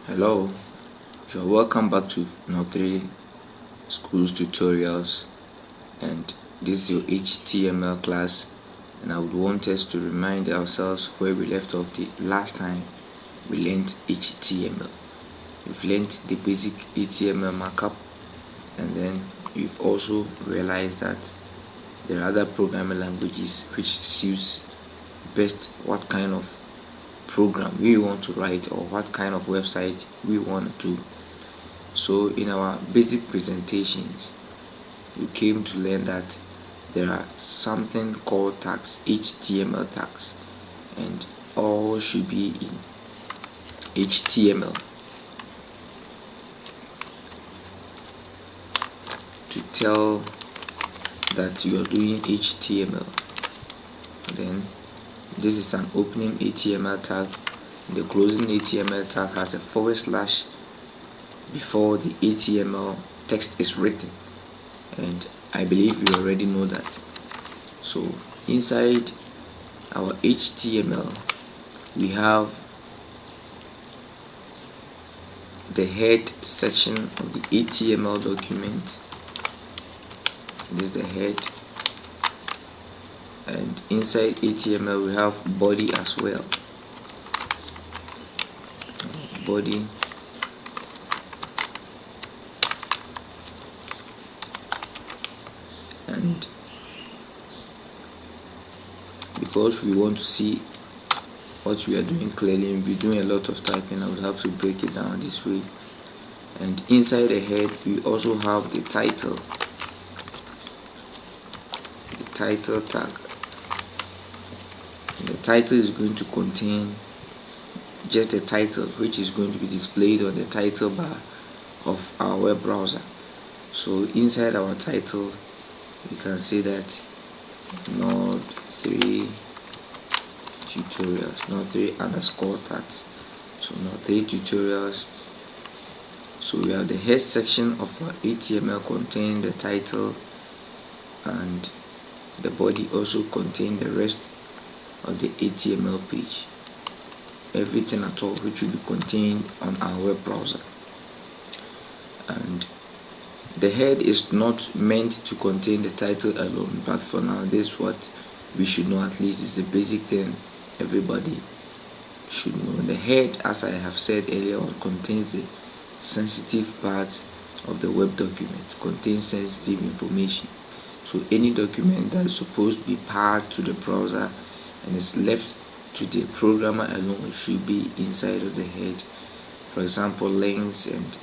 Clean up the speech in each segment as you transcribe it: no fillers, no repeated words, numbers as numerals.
Hello, so welcome back to Nursery Schools Tutorials, and this is your HTML class, and I would want us to remind ourselves where we left off the last time we learned HTML. We've learned the basic HTML markup, and then you've also realized that there are other programming languages which suits best what kind of program we want to write or what kind of website we want to do. So in our basic presentations, we came to learn that there are something called tags, HTML tags, and all should be in HTML. To tell that you are doing HTML, then this is an opening HTML tag. The closing HTML tag has a / before the HTML text is written, and I believe you already know that. So inside our HTML, we have the head section of the HTML document. This is the head, and inside HTML we have body as well. Body, and because we want to see what we are doing clearly and we're doing a lot of typing, I would have to break it down this way. And inside the head we also have the title tag, and the title is going to contain just the title, which is going to be displayed on the title bar of our web browser. So inside our title we can say that Node 3 tutorials, Node 3 underscore tags. So Node 3 tutorials. So we have the head section of our HTML containing the title, and the body also contains the rest of the HTML page, everything at all which will be contained on our web browser. And the head is not meant to contain the title alone, but for now this is what we should know. At least it's the basic thing everybody should know. The head, as I have said earlier on, contains the sensitive part of the web document, contains sensitive information. So any document that is supposed to be passed to the browser and is left to the programmer alone should be inside of the head. For example, links and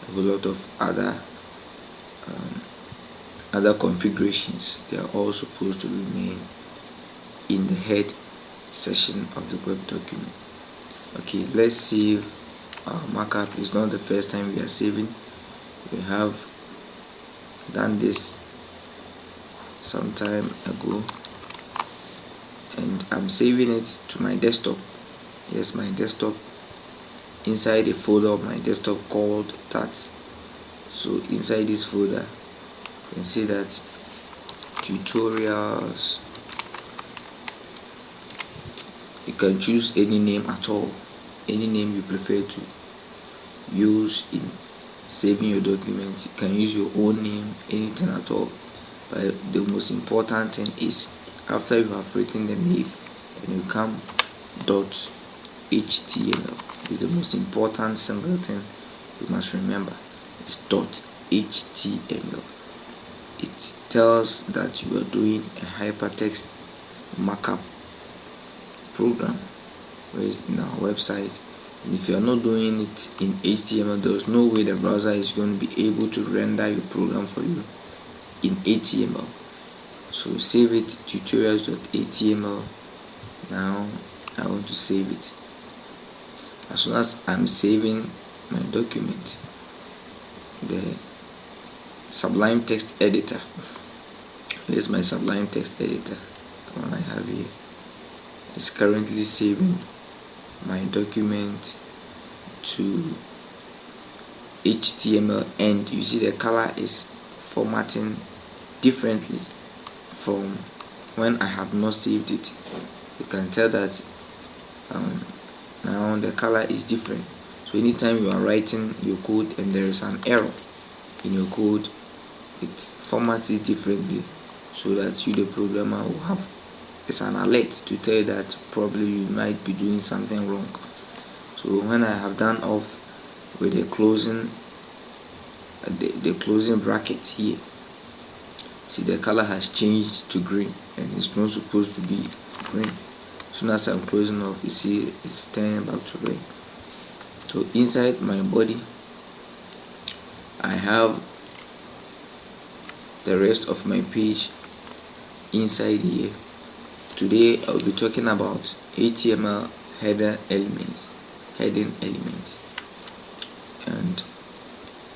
a whole lot of other configurations, they are all supposed to remain in the head section of the web document. Okay, let's save our markup. It's not the first time we are saving. We have done this some time ago, and I'm saving it to my desktop. Yes, my desktop, inside a folder of my desktop called tats. So inside this folder you can see that tutorials. You can choose any name at all, any name you prefer to use in saving your document. You can use your own name, anything at all, but the most important thing is after you have written the name and you come .html is the most important single thing you must remember. It's .html. It tells that you are doing a hypertext markup program in our website, and if you are not doing it in HTML, there's no way the browser is going to be able to render your program for you in HTML. So save it, tutorials.html. Now I want to save it. As soon as I'm saving my document, the Sublime Text Editor, this is my Sublime Text Editor, the one I have here, is currently saving my document to HTML, and you see the color is formatting differently from when I have not saved it. You can tell that now the color is different. So So anytime you are writing your code and there is an error in your code, it formats it differently so that you, the programmer, will have it's an alert to tell you that probably you might be doing something wrong. So when I have done off with the closing bracket here, see the color has changed to green and it's not supposed to be green. As soon as I'm closing off, you see it's turning back to red. So inside my body, I have the rest of my page inside here. Today I'll be talking about HTML heading elements, and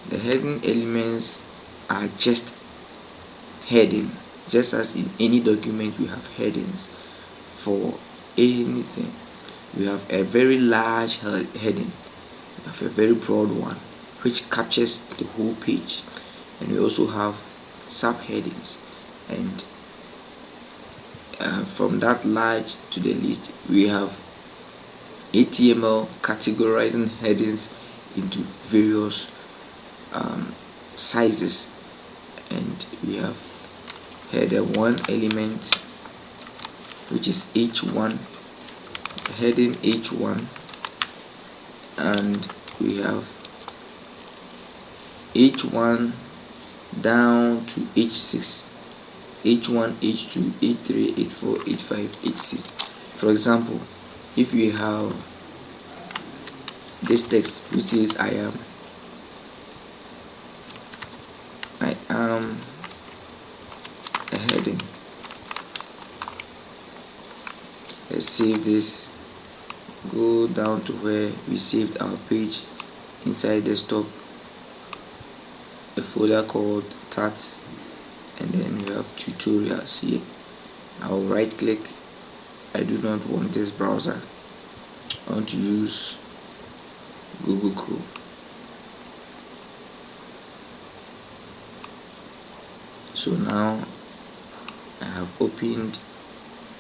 the heading elements are just heading, just as in any document we have headings for anything. We have a very large heading, we have a very broad one which captures the whole page, and we also have subheadings, and from that large to the least, we have HTML categorizing headings into various sizes, and we have header 1 element, which is h1, heading h1, and we have h1 down to h6, h1, h2, h3, h4, h5, h6. For example, if we have this text which says I am a heading, let's save this, go down to where we saved our page inside desktop, a folder called tats, and then we have tutorials here. I'll right click. I do not want this browser, I want to use Google Chrome. So now I have opened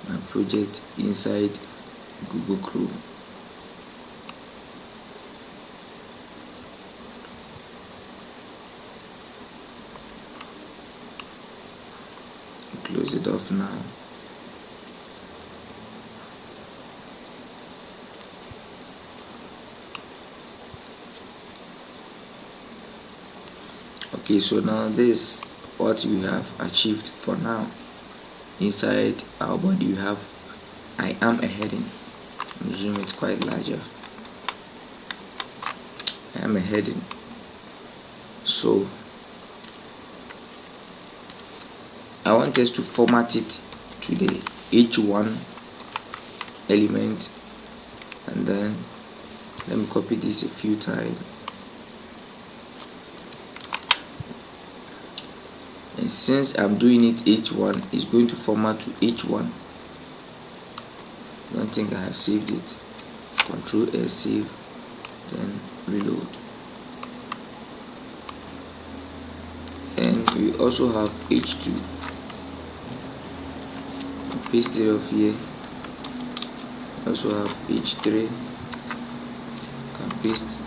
my project inside Google Chrome. Close it off now. Okay, so now this what we have achieved for now. Inside our body we have I am a heading. Zoom it quite larger. I am a heading. So I want us to format it to the h1 element, and then let me copy this a few times, and since I'm doing it h1, it's going to format to h1. I don't think I have saved it. Control S, save, then reload. And we also have h2. Paste it off here. Also have h3, can paste,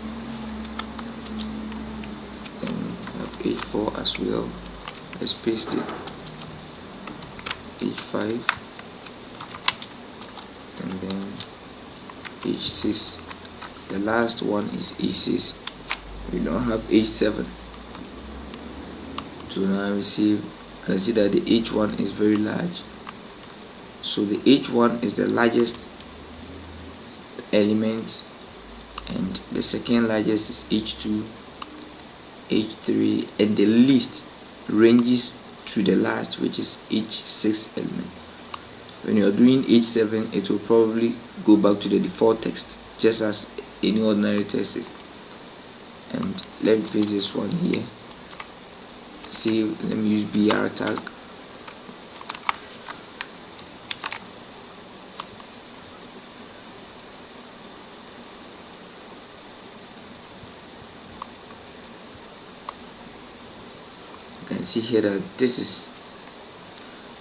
then have h4 as well. Let's paste it. h5, and then h6. The last one is h6. We don't have h7. So now we see, can see that the h1 is very large. So the h1 is the largest element, and the second largest is h2, h3, and the least ranges to the last, which is h6 element. When you are doing h7, it will probably go back to the default text, just as any ordinary text is. And let me paste this one here. Save. Let me use br tag. You can see here that this is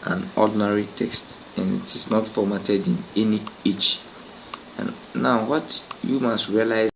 an ordinary text and it is not formatted in any h. And now what you must realize